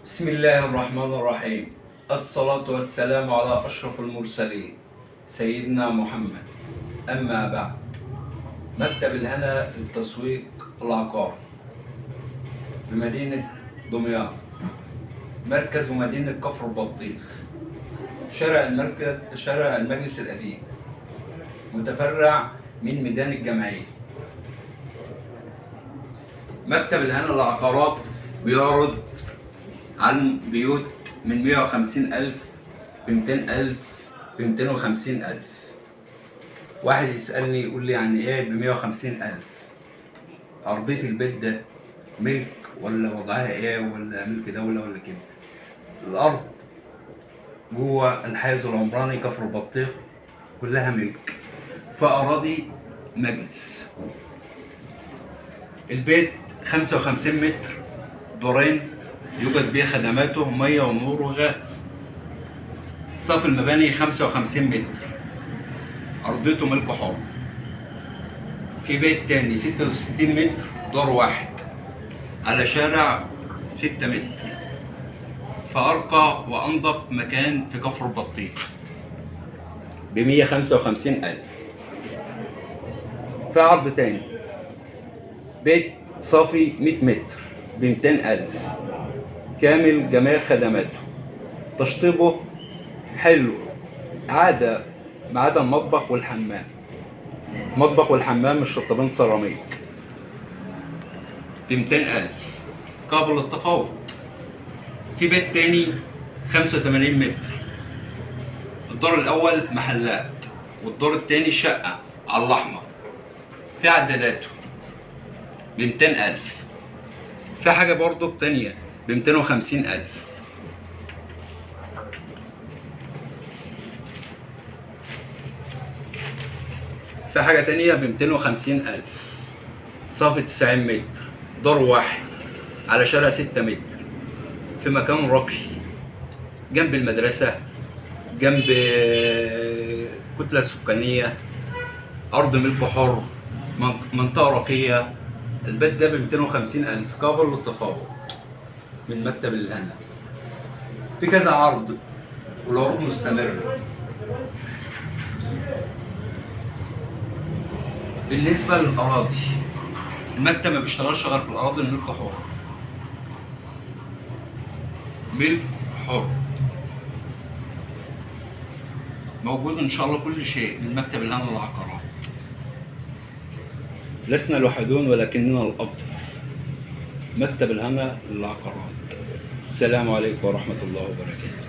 بسم الله الرحمن الرحيم. الصلاة والسلام على أشرف المرسلين سيدنا محمد. أما بعد، مكتب الهنا للتسويق العقاري بمدينة دمياط، مركز ومدينة كفر البطيخ، شارع المجلس القديم، متفرع من ميدان الجمعية. مكتب الهنا للعقارات بيعرض عن بيوت من 150,000 ب200,000 ب250,000. واحد يسألني يقول لي يعني ايه ب150,000؟ أرضية البيت ده ملك ولا وضعها ايه، ولا ملك دولة ولا كده؟ الأرض جوه الحيز العمراني كفر البطيخ كلها ملك، فأراضي مجلس. البيت 55 متر، دورين، يوجد بيه خدماته مية ونور وغاز. سقف المباني 55 متر، أرضيته ملك حر. في بيت تاني 66 متر، دور واحد، على شارع 6 متر، فأرقى وأنظف مكان في كفر البطيخ ب155,000. في عرض تاني، بيت صافي 100 متر ب200,000، كامل جميع خدماته، تشطيبه حلو ما عدا المطبخ والحمام. المطبخ والحمام الشطابين سيراميك ب200,000، قابل للتفاوض. في بيت تاني 85 متر، الدور الأول محلات والدور التاني شقة على الأحمر، في عداداته ب200,000. في حاجة برضو تانية ب250,000. في حاجة تانية ب250,000، صافي 90 متر، دور واحد، على شارع 6 متر، في مكان راقي جنب المدرسة، جنب كتلة سكانية، أرض ملك حر، منطقة راقية. البيت ده ب250,000، قابل للتفاوض من مكتب الهنا. في كذا عرض والعروض مستمرة. بالنسبة للأراضي، المكتب ما بيشتغلش غير في الأراضي الملك حر، ملك حر. موجود إن شاء الله كل شيء من مكتب الهنا للعقارات. لسنا الوحيدون ولكننا الأفضل. مكتب الهنا للعقارات. السلام عليكم ورحمة الله وبركاته.